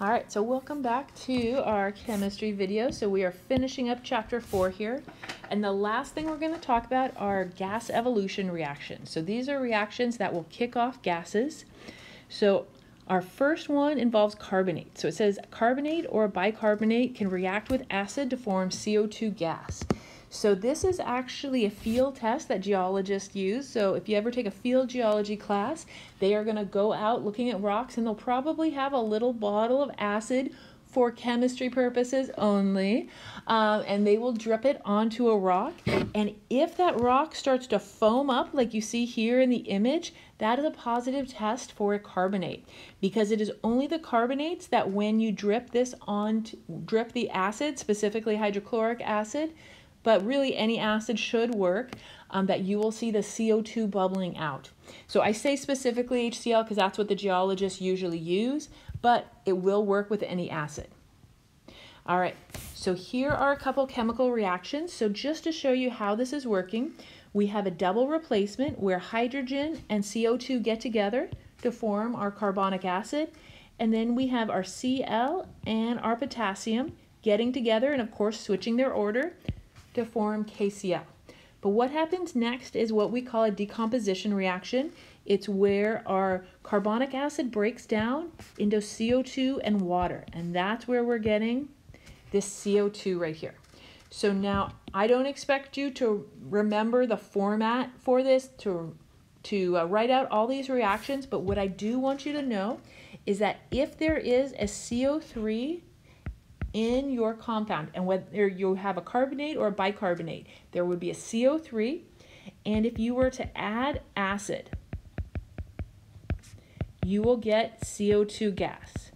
All right, so welcome back to our chemistry video. So we are finishing up chapter 4 here. And the last thing we're going to talk about are gas evolution reactions. So these are reactions that will kick off gases. So our first one involves carbonate. So it says carbonate or bicarbonate can react with acid to form CO2 gas. So this is actually a field test that geologists use. So if you ever take a field geology class, they are going to go out looking at rocks and they'll probably have a little bottle of acid for chemistry purposes only, and they will drip it onto a rock. And if that rock starts to foam up like you see here in the image, that is a positive test for a carbonate, because it is only the carbonates that when you drip the acid, specifically hydrochloric acid, but really any acid should work, that you will see the CO2 bubbling out. So I say specifically HCl because that's what the geologists usually use, but it will work with any acid. All right, so here are a couple chemical reactions. So just to show you how this is working, we have a double replacement where hydrogen and CO2 get together to form our carbonic acid, and then we have our Cl and our potassium getting together and of course switching their order to form KCl. But what happens next is what we call a decomposition reaction. It's where our carbonic acid breaks down into CO2 and water, and that's where we're getting this CO2 right here. So now I don't expect you to remember the format for this, to write out all these reactions, but what I do want you to know is that if there is a CO3 in your compound, and whether you have a carbonate or a bicarbonate, there would be a CO3, and if you were to add acid, you will get CO2 gas.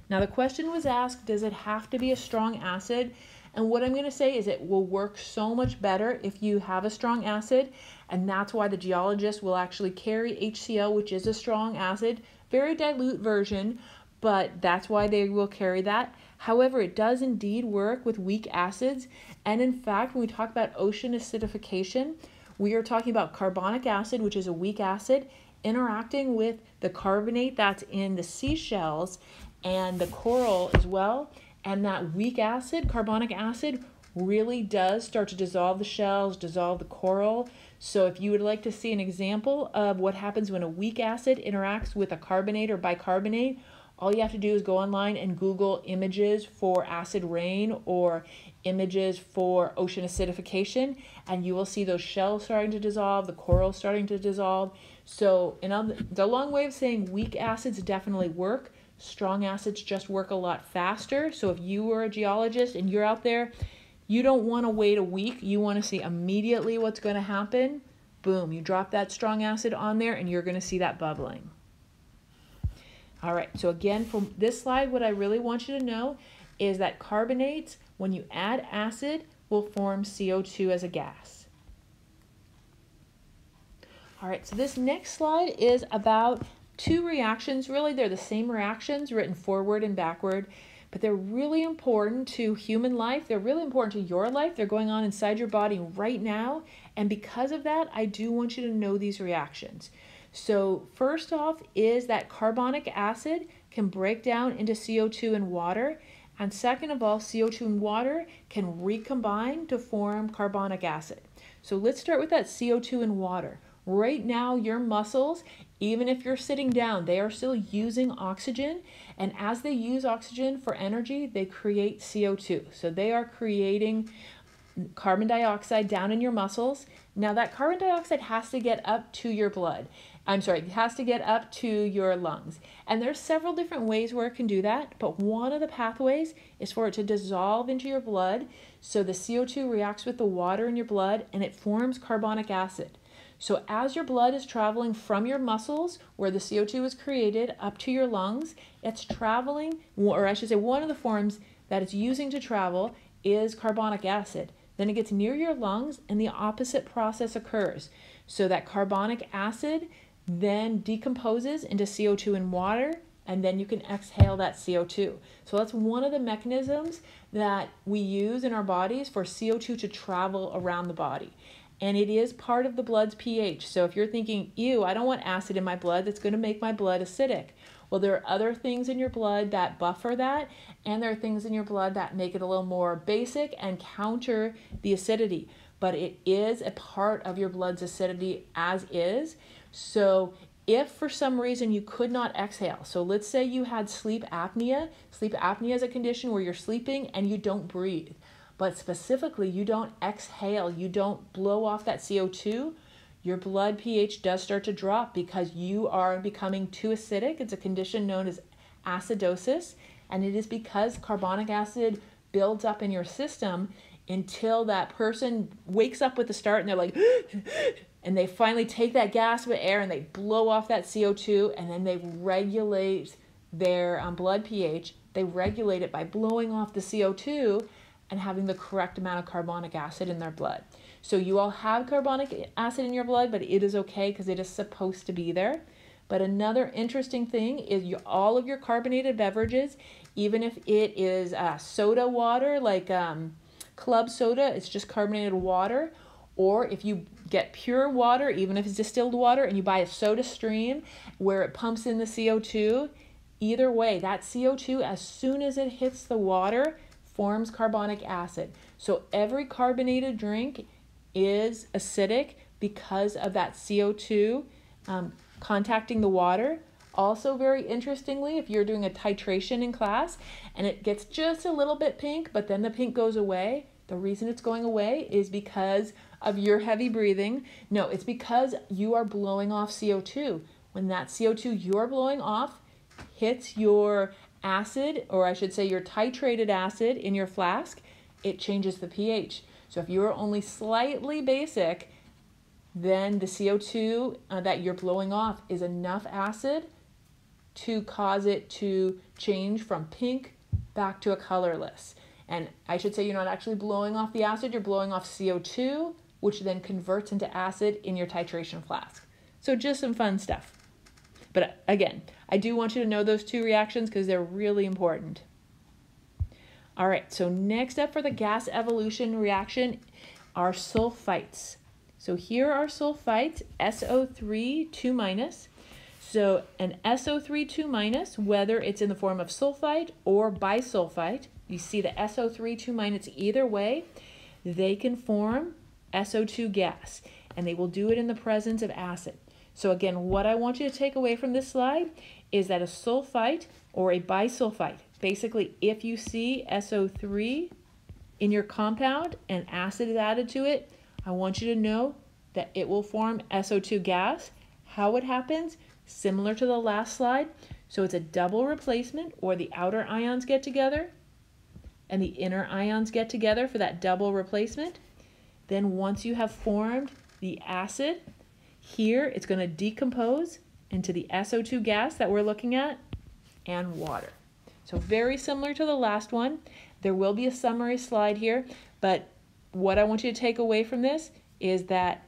Now the question was asked, does it have to be a strong acid? And what I'm going to say is it will work so much better if you have a strong acid, and that's why the geologist will actually carry HCl, which is a strong acid, very dilute version, but that's why they will carry that. However, it does indeed work with weak acids, and in fact, when we talk about ocean acidification, we are talking about carbonic acid, which is a weak acid, interacting with the carbonate that's in the seashells and the coral as well, and that weak acid, carbonic acid, really does start to dissolve the shells, dissolve the coral. So if you would like to see an example of what happens when a weak acid interacts with a carbonate or bicarbonate, all you have to do is go online and Google images for acid rain or images for ocean acidification, and you will see those shells starting to dissolve, the coral starting to dissolve. So the long way of saying weak acids definitely work. Strong acids just work a lot faster. So if you were a geologist and you're out there, you don't want to wait a week. You want to see immediately what's going to happen. Boom, you drop that strong acid on there and you're going to see that bubbling. All right, so again, from this slide, what I really want you to know is that carbonates, when you add acid, will form CO2 as a gas. All right, so this next slide is about two reactions. Really, they're the same reactions written forward and backward, but they're really important to human life. They're really important to your life. They're going on inside your body right now, and because of that, I do want you to know these reactions. So first off is that carbonic acid can break down into CO2 and water. And second of all, CO2 and water can recombine to form carbonic acid. So let's start with that CO2 and water. Right now, your muscles, even if you're sitting down, they are still using oxygen. And as they use oxygen for energy, they create CO2. So they are creating carbon dioxide down in your muscles. Now that carbon dioxide has to get up to your blood. It has to get up to your lungs. And there's several different ways where it can do that, but one of the pathways is for it to dissolve into your blood. So the CO2 reacts with the water in your blood and it forms carbonic acid. So as your blood is traveling from your muscles, where the CO2 is created, up to your lungs, it's traveling, or I should say one of the forms that it's using to travel is carbonic acid. Then it gets near your lungs and the opposite process occurs. So that carbonic acid then decomposes into CO2 and water, and then you can exhale that CO2. So that's one of the mechanisms that we use in our bodies for CO2 to travel around the body. And it is part of the blood's pH. So if you're thinking, ew, I don't want acid in my blood, that's going to make my blood acidic. Well, there are other things in your blood that buffer that, and there are things in your blood that make it a little more basic and counter the acidity. But it is a part of your blood's acidity as is. So if for some reason you could not exhale, so let's say you had sleep apnea. Sleep apnea is a condition where you're sleeping and you don't breathe, but specifically you don't exhale, you don't blow off that CO2, your blood pH does start to drop because you are becoming too acidic. It's a condition known as acidosis, and it is because carbonic acid builds up in your system until that person wakes up with a start and they're like, and they finally take that gasp of air and they blow off that CO2, and then they regulate their blood pH. They regulate it by blowing off the CO2 and having the correct amount of carbonic acid in their blood. So you all have carbonic acid in your blood, but it is okay because it is supposed to be there. But another interesting thing is all of your carbonated beverages, even if it is soda water, like club soda, it's just carbonated water, or if you get pure water, even if it's distilled water, and you buy a soda stream where it pumps in the CO2, either way, that CO2, as soon as it hits the water, forms carbonic acid. So every carbonated drink is acidic because of that CO2 contacting the water. Also, very interestingly, if you're doing a titration in class and it gets just a little bit pink, but then the pink goes away, the reason it's going away is because of your heavy breathing. No, it's because you are blowing off CO2. When that CO2 you're blowing off hits your acid, or I should say your titrated acid in your flask, it changes the pH. So if you are only slightly basic, then the CO2 that you're blowing off is enough acid to cause it to change from pink back to a colorless. And I should say you're not actually blowing off the acid, you're blowing off CO2, which then converts into acid in your titration flask. So just some fun stuff. But again, I do want you to know those two reactions because they're really important. All right, so next up for the gas evolution reaction are sulfites. So here are sulfites, SO3 2-. So an SO3 2-, whether it's in the form of sulfite or bisulfite, you see the SO3 2- either way, they can form SO2 gas, and they will do it in the presence of acid. So again, what I want you to take away from this slide is that a sulfite or a bisulfite, basically if you see SO3 in your compound and acid is added to it, I want you to know that it will form SO2 gas. How it happens? Similar to the last slide. So it's a double replacement, or the outer ions get together and the inner ions get together for that double replacement. Then once you have formed the acid, here it's going to decompose into the SO2 gas that we're looking at and water. So very similar to the last one. There will be a summary slide here, but what I want you to take away from this is that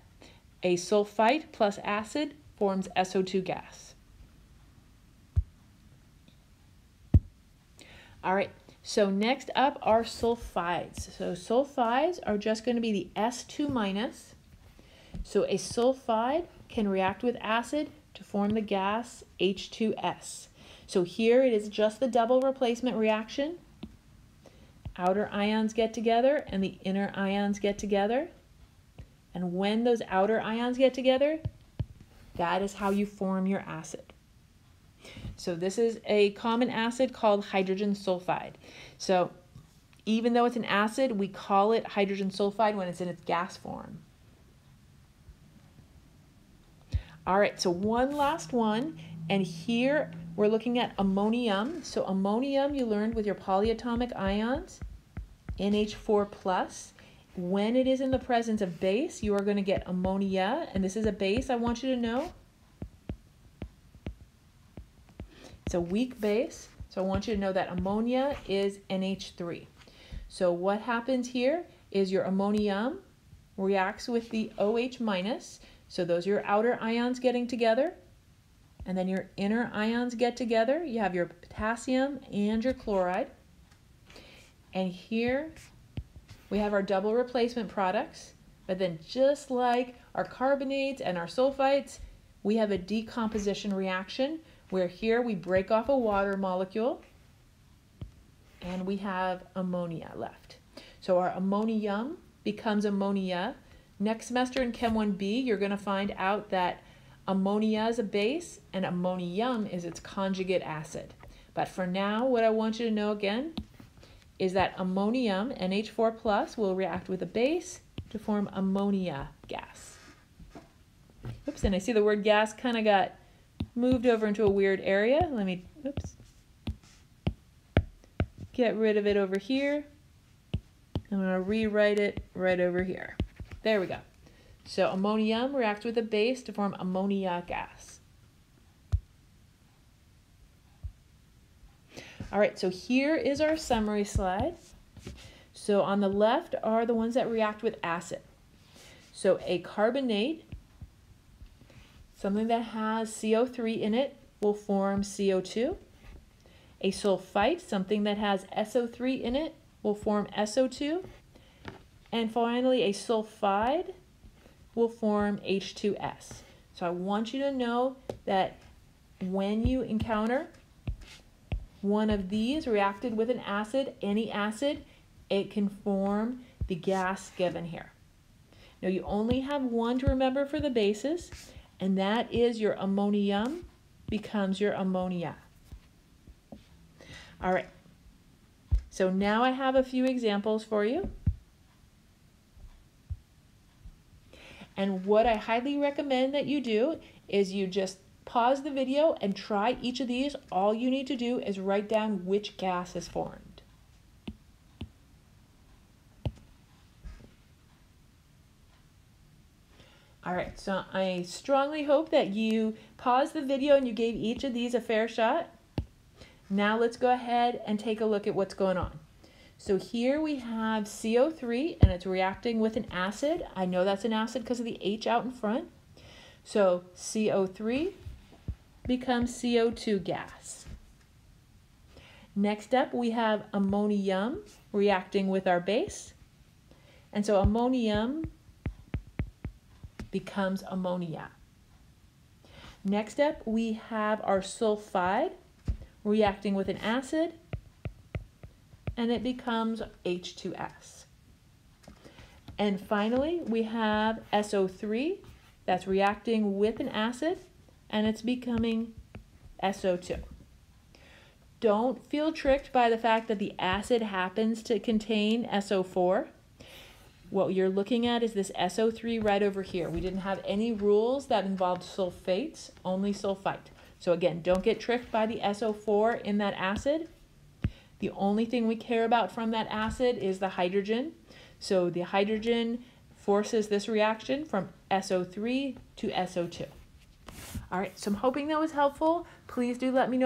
a sulfite plus acid forms SO2 gas. All right, so next up are sulfides. So sulfides are just going to be the S2-. So a sulfide can react with acid to form the gas H2S. So here it is just the double replacement reaction. Outer ions get together and the inner ions get together. And when those outer ions get together, that is how you form your acid. So this is a common acid called hydrogen sulfide. So even though it's an acid, we call it hydrogen sulfide when it's in its gas form. All right, so one last one, and here we're looking at ammonium. So ammonium you learned with your polyatomic ions, NH4+. When it is in the presence of base, you are going to get ammonia, and this is a base I want you to know. It's a weak base, so I want you to know that ammonia is NH3. So what happens here is your ammonium reacts with the OH-. So those are your outer ions getting together, and then your inner ions get together. You have your potassium and your chloride. And here we have our double replacement products, but then just like our carbonates and our sulfites, we have a decomposition reaction where here we break off a water molecule and we have ammonia left. So our ammonium becomes ammonia. Next semester in Chem 1B, you're going to find out that ammonia is a base and ammonium is its conjugate acid. But for now, what I want you to know again is that ammonium, NH4+, will react with a base to form ammonia gas. Oops, and I see the word gas kind of got moved over into a weird area. Let me, oops, get rid of it over here. I'm going to rewrite it right over here. There we go. So ammonium reacts with a base to form ammonia gas. All right, so here is our summary slide. So on the left are the ones that react with acid. So a carbonate, something that has CO3 in it, will form CO2. A sulfite, something that has SO3 in it, will form SO2. And finally, a sulfide will form H2S. So I want you to know that when you encounter one of these reacted with an acid, any acid, it can form the gas given here. Now you only have one to remember for the bases, and that is your ammonium becomes your ammonia. All right, so now I have a few examples for you. And what I highly recommend that you do is you just pause the video and try each of these. All you need to do is write down which gas is formed. All right, so I strongly hope that you paused the video and you gave each of these a fair shot. Now let's go ahead and take a look at what's going on. So here we have CO3 and it's reacting with an acid. I know that's an acid because of the H out in front. So CO3 becomes CO2 gas. Next up we have ammonium reacting with our base. And so ammonium becomes ammonia. Next up we have our sulfide reacting with an acid, and it becomes H2S. And finally, we have SO3 that's reacting with an acid, and it's becoming SO2. Don't feel tricked by the fact that the acid happens to contain SO4. What you're looking at is this SO3 right over here. We didn't have any rules that involved sulfates, only sulfite. So again, don't get tricked by the SO4 in that acid. The only thing we care about from that acid is the hydrogen. So the hydrogen forces this reaction from SO3 to SO2. All right, so I'm hoping that was helpful. Please do let me know